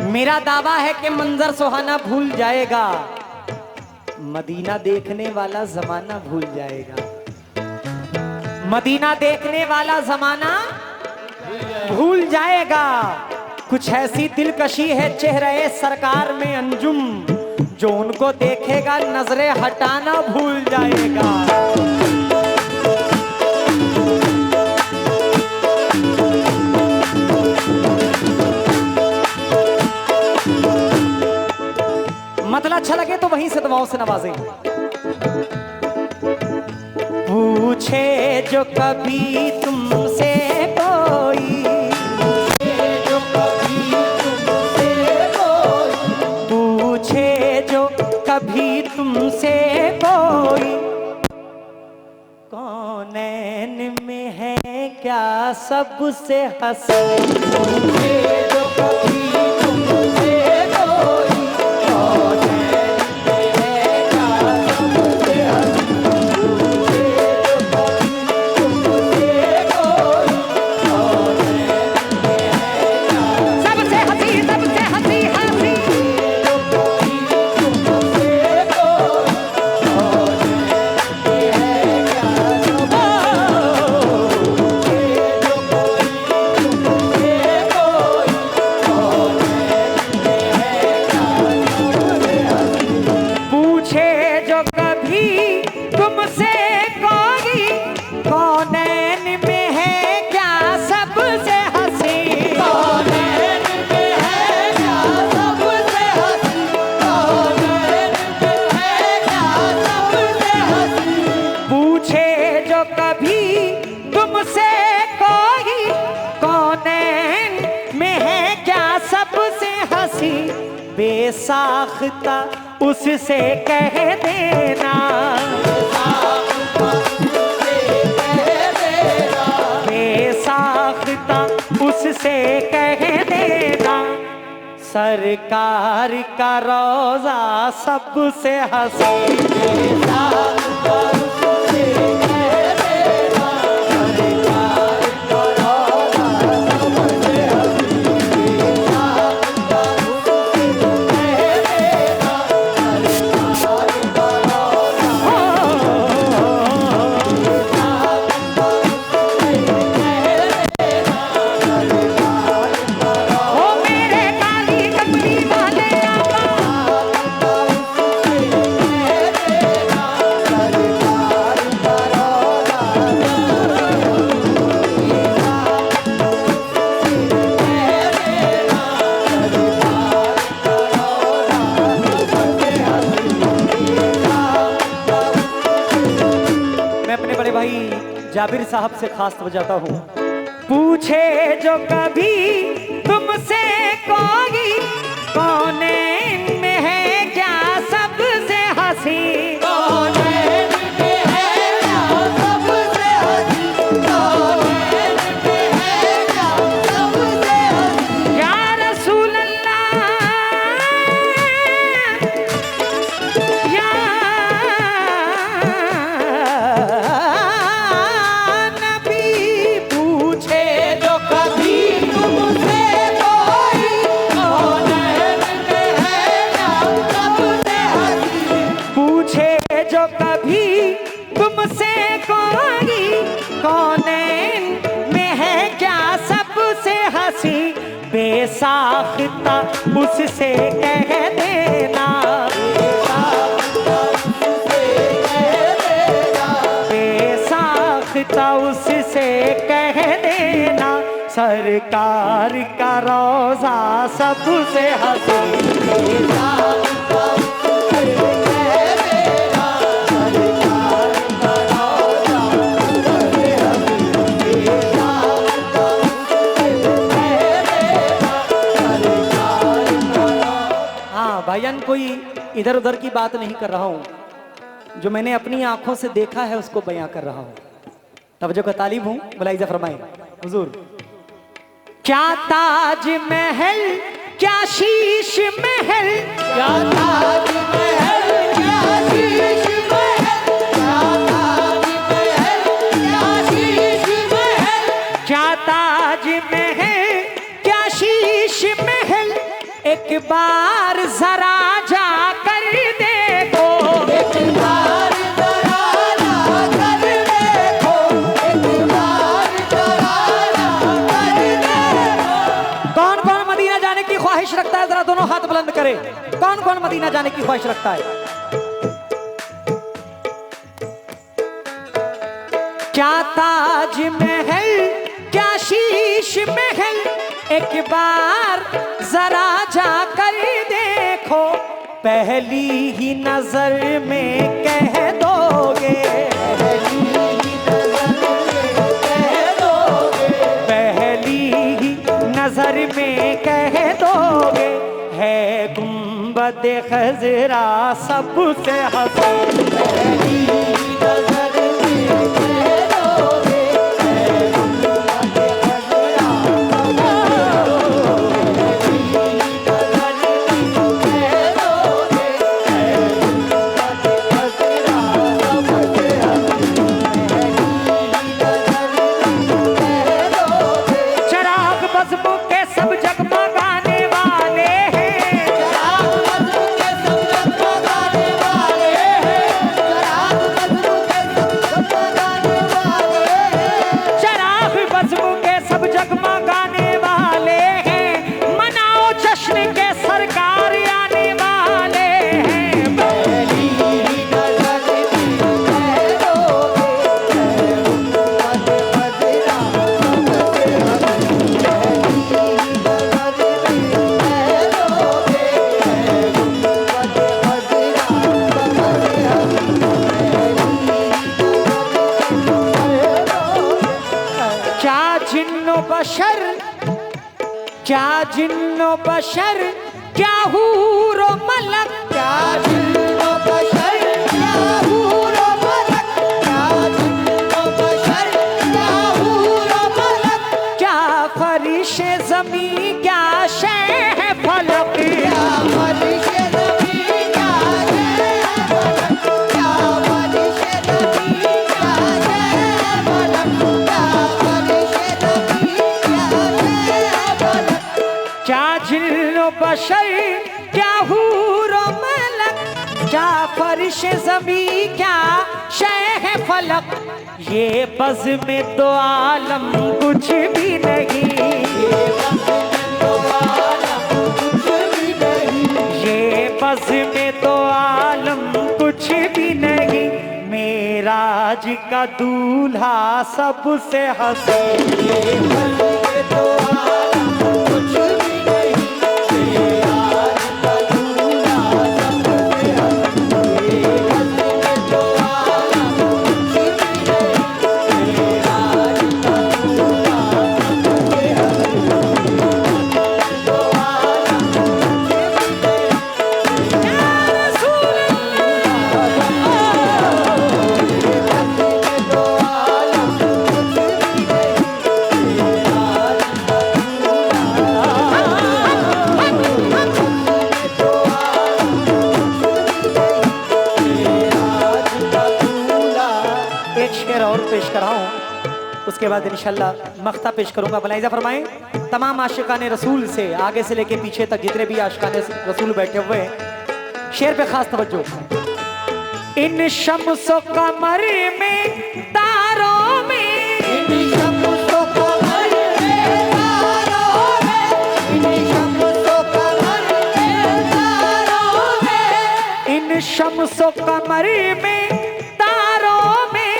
मेरा दावा है कि मंजर सुहाना भूल जाएगा, मदीना देखने वाला जमाना भूल जाएगा। मदीना देखने वाला जमाना भूल जाएगा। कुछ ऐसी दिलकशी है चेहरे सरकार में अंजुम, जो उनको देखेगा नजरें हटाना भूल जाएगा। मतलब अच्छा लगे तो वहीं से दुआओं से नवाजें। पूछे जो कभी तुमसे कोई, पूछे जो कभी तुमसे कोई, कौनैन में है क्या सबसे हसीन। पूछे जो कभी तुमसे कोई, बेसाख्ता उससे कह देना, बेसाख्ता उससे कह देना, सरकार का रोजा सबसे हसीन। जाबिर साहब से खास बजाता हूँ। पूछे जो कभी तुमसे कोई, कौनैन में है क्या सबसे हसी, कौनैन में है क्या सबसे हसी, कौनैन में है क्या सबसे हसी, या रसूल अल्लाह, या बेसाख्ता उससे कह देना, बेसाख्ता उससे कह देना, सरकार का रोजा सबसे हसीन। भाईजान कोई इधर उधर की बात नहीं कर रहा हूँ, जो मैंने अपनी आंखों से देखा है उसको बयां कर रहा हूँ। तवज्जो का तालिब हूँ, मुलाहिजा फरमाएं हुजूर। क्या ताज महल क्या शीश महल, क्या ताज महल क्या शीश महल, क्या ताज महल क्या शीश महल, क्या ताज महल क्या शीश महल, बार जरा जा कर देखो, एक बार जरा जाकर देखो, एक बार जरा जाकर देखो। कौन कौन मदीना जाने की ख्वाहिश रखता है? जरा दोनों हाथ बुलंद करे। कौन कौन मदीना जाने की ख्वाहिश रखता है? क्या ताज महल, क्या शीश महल, एक बार जरा जाकर देखो, पहली ही नजर में कह दोगे, पहली ही नजर में कह दोगे, पहली ही नजर में कह दोगे, है गुंबद खजरा सबसे हसीन। पहली ही नजर में कह दोगे, है गुंबद खजरा सबसे हसीन। पहली ही नजर में कह दोगे, है गुंबद खजरा सबसे हसीन। पहली ही नजर में कह दोगे। चराग बज़्म के सब जगमगाने वाले हैं, चराग बज़्म के सब जगमगाने वाले हैं, चराग बज़्म के सब जगमगाने वाले हैं। चराग बज़्म के सब जगमगाने वाले हैं, मनाओ जश्न के सरकार आने वाले हैं। पहली ही नजर में कह दोगे, है गुंबद खजरा सबसे हसीन। पहली ही नजर में कह दोगे, है गुंबद खजरा सबसे हसीन। पहली ही क्या जिन्नो बशर, क्या जिन्नो बशर, क्या हूरो मलक, क्या जिन्नो बशर, क्या हूरो मलक, क्या जिन्नो बशर, क्या हूरो मलक, क्या फरिशे ज़मी, क्या शह फलक, क्या फरिशे ज़मीं, क्या शह फलक, क्या फरिशे ज़मीं, क्या शह फलक, क्या फरिशे ज़मीं, क्या शह फलक। क्या जिन्नो बशर, क्या हूरो मलक, क्या फरिशे ज़मी, क्या शह फलक, ये बज़ में दो आलम कुछ भी नहीं, ये बज़ में दो आलम कुछ भी नहीं, मेराज का दूल्हा सबसे हसीन। एक शेर और पेश कर रहा हूँ, उसके बाद इंशाल्लाह मख्ता पेश करूंगा। मुलाहिज़ा फरमाएं तमाम आशिकान रसूल से आगे से लेके पीछे तक जितने भी आशिकान रसूल बैठे हुए हैं, शेर पे खास तवज्जो। इन शम्सो कमर में तारों में, इन शम्सो कमर में तारों में, इन शम्सो कमर में तारों में, इन शम्सो कमर में तारों में,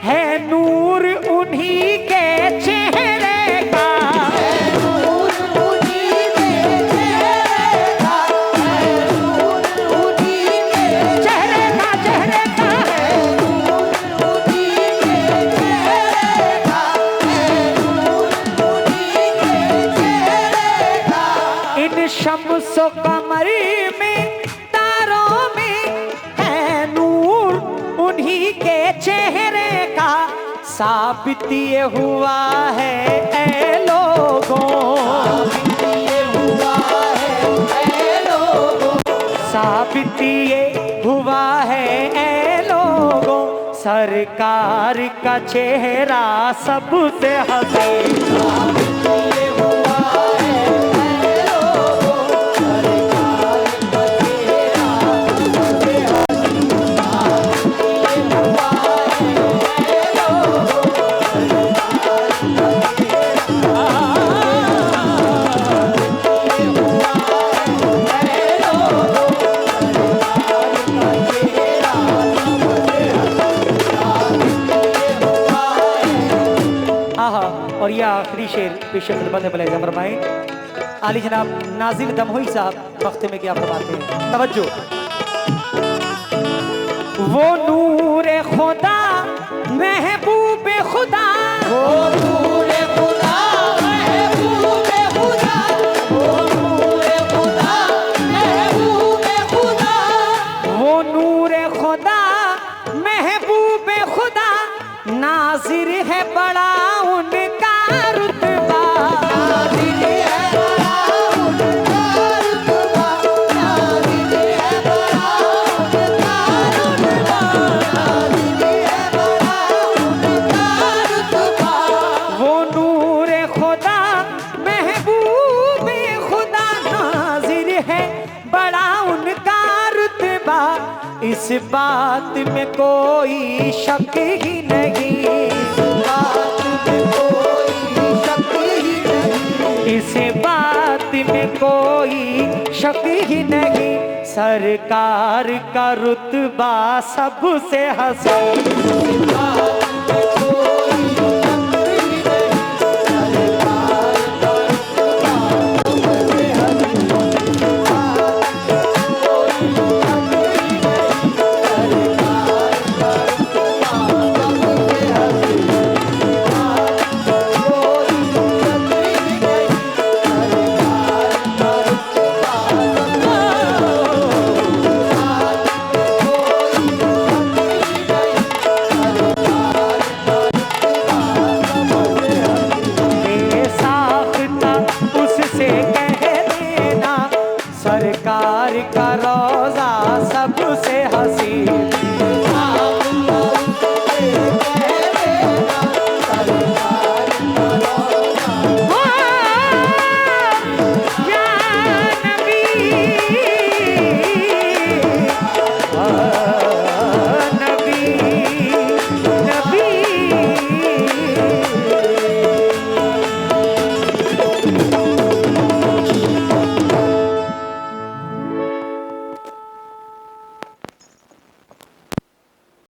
है नूर उन्हीं के चेहरे का, है नूर उन्हीं के चेहरे का, है नूर उन्हीं के चेहरे का, चेहरे का, है नूर उन्हीं के चेहरे का, है नूर उन्हीं के चेहरे का। इन शम्सो कमर में तारों में, है नूर उन्हीं के चेहरे का, साबित ये हुआ है ऐ लोगों, ये हुआ है ऐ लोगों, साबित ये हुआ है ऐ लोगों, सरकार का चेहरा सबसे हसीन। ये हुआ है ऐ लोगों, सरकार शेर पेश खिदमत है बुलाइजा फरमाएं। आली जनाब नाजिल दमोही साहब वक्त में क्या फरमाते हैं, तवज्जो। वो नूर खुदा महबूब खुदा, वो नूर खुदा महबूब खुदा, वो नूर खुदा महबूब खुदा, वो नूर खुदा महबूब खुदा, नाजिर है बड़ा उनका रुतबा, नाज़िर है बड़ा उनका रुतबा, नाज़िर है बड़ा उनका रुतबा, नाज़िर है बड़ा उनका रुतबा। वो नूर खुदा महबूब खुदा, नाजिर है बड़ा उनका रुतबा, इस बात में कोई शक ही नहीं, बात में कोई शक ही नहीं, इस बात में कोई शक ही नहीं, सरकार का रुतबा सबसे हसन, बात